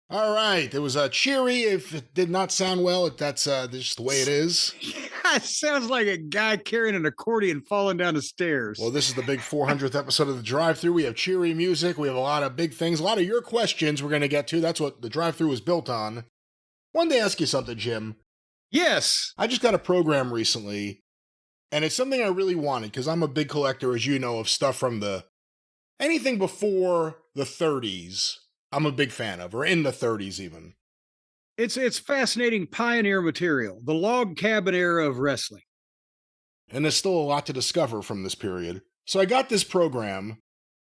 All right. It was cheery. If it did not sound well, that's just the way it is. It sounds like a guy carrying an accordion falling down the stairs. Well, this is the big 400th episode of the Drive-Thru. We have cheery music. We have a lot of big things, a lot of your questions we're going to get to. That's what the Drive-Thru was built on. Wanted to ask you something, Jim. Yes. I just got a program recently, and it's something I really wanted because I'm a big collector, as you know, of stuff from anything before the 30s. I'm a big fan of, or in the 30s even. It's fascinating pioneer material, the log cabin era of wrestling. And there's still a lot to discover from this period. So I got this program,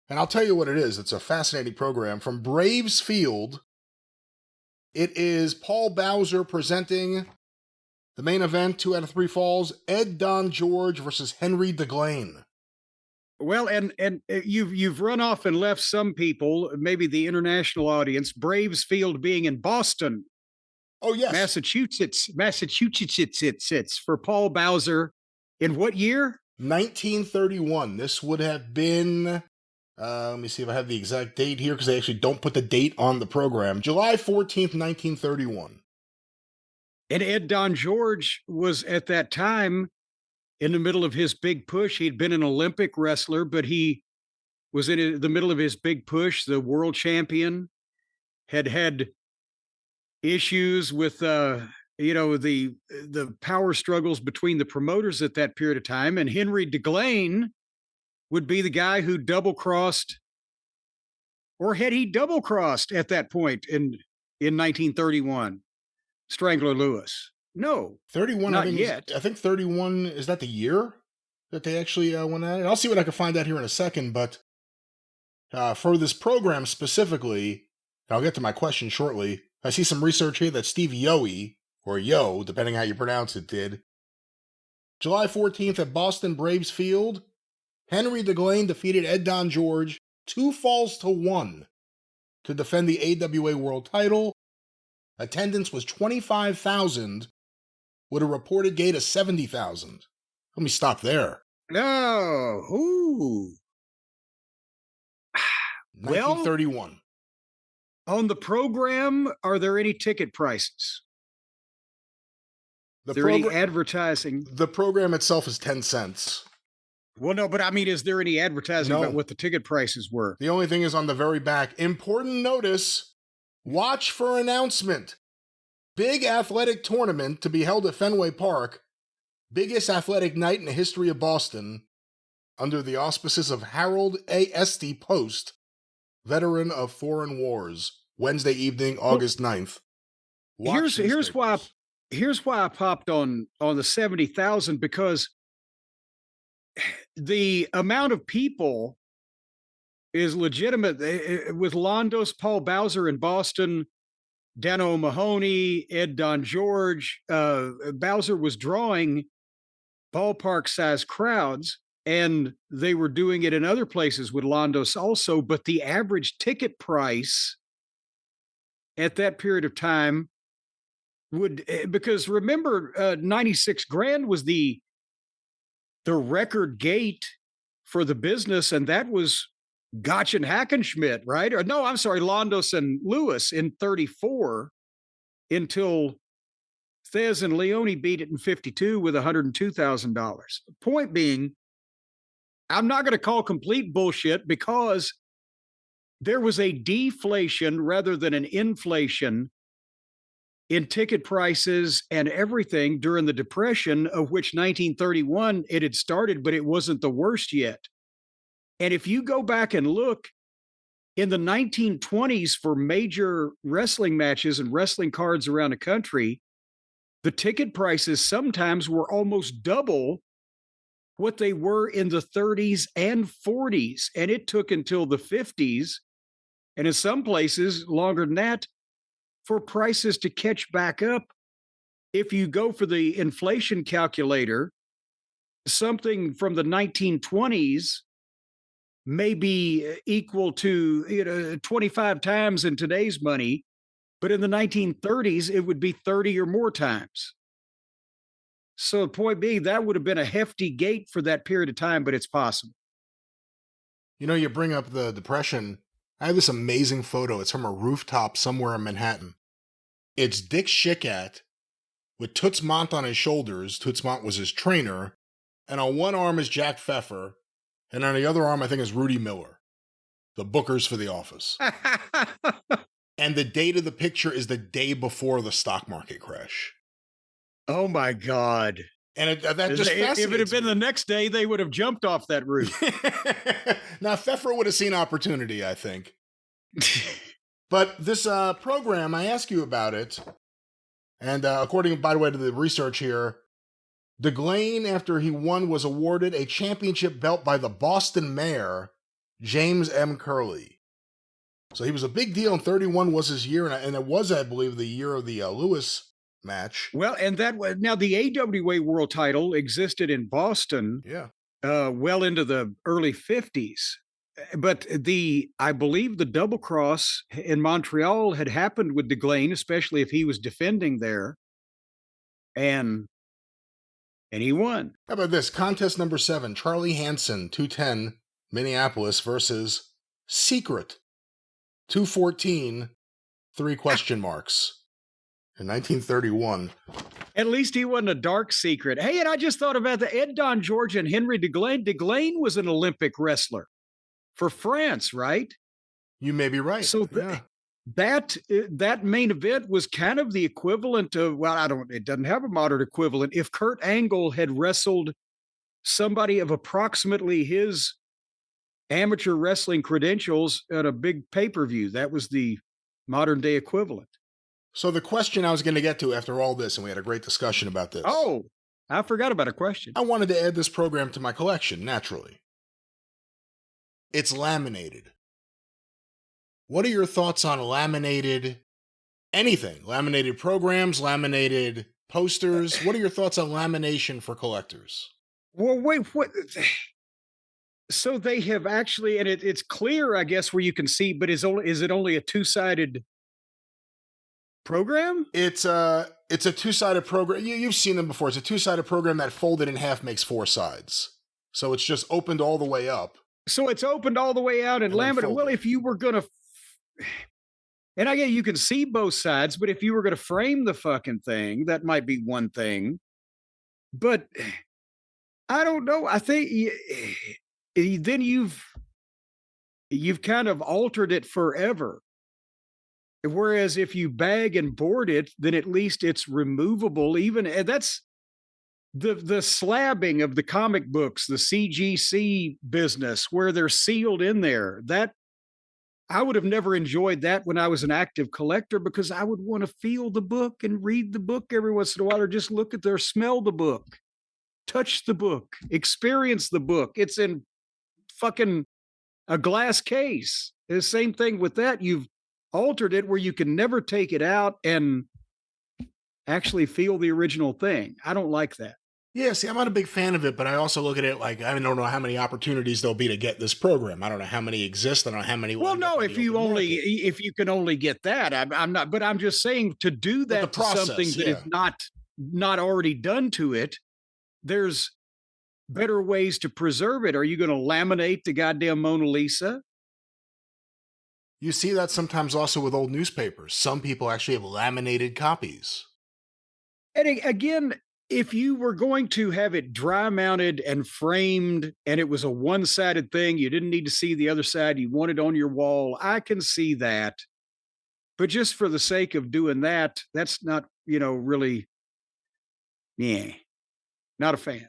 and I'll tell you what it is. It's a fascinating program from Braves Field. It is Paul Bowser presenting the main event, 2 out of 3 falls, Ed Don George versus Henry DeGlane. Well, and you've run off and left some people, maybe the international audience, Braves Field being in Boston. Oh, yes. Massachusetts for Paul Bowser. In what year? 1931. This would have been, let me see if I have the exact date here, because they actually don't put the date on the program. July 14th, 1931. And Ed Don George was at that time in the middle of his big push. He'd been an Olympic wrestler, but he was in the middle of his big push. The world champion had issues with the power struggles between the promoters at that period of time, and Henry DeGlane would be the guy who double crossed, or had he double crossed at that point in 1931, Strangler Lewis? No, 31. not yet. I think 31 is that the year that they actually went at it. I'll see what I can find out here in a second, but for this program specifically, I'll get to my question shortly. I see some research here that Steve Yohe, or Yo, depending how you pronounce it, did. July 14th at Boston Braves Field, Henry DeGlane defeated Ed Don George 2 falls to 1 to defend the AWA World Title. Attendance was 25,000 with a reported gate of 70,000. Let me stop there. No. Ooh. 1931. On the program, are there any ticket prices? Is there any advertising? The program itself is 10 cents. Well, no, but I mean, is there any advertising about what the ticket prices were? The only thing is on the very back. Important notice. Watch for announcement. Big athletic tournament to be held at Fenway Park. Biggest athletic night in the history of Boston. Under the auspices of Harold A. Esty Post, veteran of foreign wars. Wednesday evening, August 9th. Here's why I popped on the 70,000, because the amount of people is legitimate. With Londos, Paul Bowser in Boston, Dano Mahoney, Ed Don George, Bowser was drawing ballpark-sized crowds, and they were doing it in other places with Londos also, but the average ticket price at that period of time because remember, 96 grand was the record gate for the business, and that was Gotch and Hackenschmidt, right? Or no, I'm sorry, Londos and Lewis in 34 until Thez and Leone beat it in 52 with $102,000. Point being, I'm not going to call complete bullshit, because there was a deflation rather than an inflation in ticket prices and everything during the Depression, of which 1931 it had started, but it wasn't the worst yet. And if you go back and look in the 1920s for major wrestling matches and wrestling cards around the country, the ticket prices sometimes were almost double what they were in the 30s and 40s. And it took until the 50s, and in some places longer than that, for prices to catch back up. If you go for the inflation calculator, something from the 1920s may be equal to 25 times in today's money, but in the 1930s, it would be 30 or more times. So the point being, that would have been a hefty gate for that period of time, but it's possible. You know, you bring up the Depression. I have this amazing photo. It's from a rooftop somewhere in Manhattan. It's Dick Schickat with Toots Mondt on his shoulders. Toots Mondt was his trainer. And on one arm is Jack Pfeffer. And on the other arm, I think, is Rudy Miller, the bookers for The Office. And the date of the picture is the day before the stock market crash. Oh, my God. And that just fascinates if it had been me. the next day, they would have jumped off that roof. Now, Pfeffer would have seen opportunity, I think. But this program, I ask you about it. And according, by the way, to the research here, DeGlane, after he won, was awarded a championship belt by the Boston mayor, James M. Curley. So he was a big deal, and 31 was his year, and it was, I believe, the year of the Lewis match. Well, and that was, now the AWA world title existed in Boston well into the early 50s. But I believe the double cross in Montreal had happened with DeGlane, especially if he was defending there. And he won. How about this? Contest number 7, Charlie Hansen, 210, Minneapolis versus Secret, 214, 3 question marks. In 1931. At least he wasn't a dark secret. Hey, and I just thought about the Ed Don George and Henry DeGlane. DeGlane was an Olympic wrestler for France, right? You may be right. So that main event was kind of the equivalent of, well, it doesn't have a modern equivalent. If Kurt Angle had wrestled somebody of approximately his amateur wrestling credentials at a big pay-per-view, that was the modern day equivalent. So the question I was going to get to after all this, and we had a great discussion about this. Oh, I forgot about a question. I wanted to add this program to my collection, naturally. It's laminated. What are your thoughts on laminated anything? Laminated programs, laminated posters? What are your thoughts on lamination for collectors? Well, wait, what? So they have actually, and it's clear, I guess, where you can see, but is it only a two-sided program? It's a two-sided program. You've seen them before. It's a two-sided program that folded in half makes 4 sides. So it's just opened all the way up. So it's opened all the way out and laminated. Well, if you were going to, and I guess you can see both sides, but if you were going to frame the fucking thing, that might be one thing. But I don't know. I think then you've kind of altered it forever. Whereas if you bag and board it, then at least it's removable. Even and that's the slabbing of the comic books, the CGC business, where they're sealed in there. That I would have never enjoyed that when I was an active collector, because I would want to feel the book and read the book every once in a while, or just look at smell the book, touch the book, experience the book. It's in fucking a glass case. The same thing with that. You've altered it where you can never take it out and actually feel the original thing. I don't like that. Yeah, see, I'm not a big fan of it, but I also look at it like I don't know how many opportunities there'll be to get this program. I don't know how many exist. I don't know how many. Well, no, if you can only get that, I'm not. But I'm just saying, to do that to something that is not already done to it, there's better ways to preserve it. Are you going to laminate the goddamn Mona Lisa? You see that sometimes also with old newspapers. Some people actually have laminated copies. And again, if you were going to have it dry mounted and framed and it was a one-sided thing, you didn't need to see the other side, you want it on your wall, I can see that. But just for the sake of doing that, that's not, really, not a fan.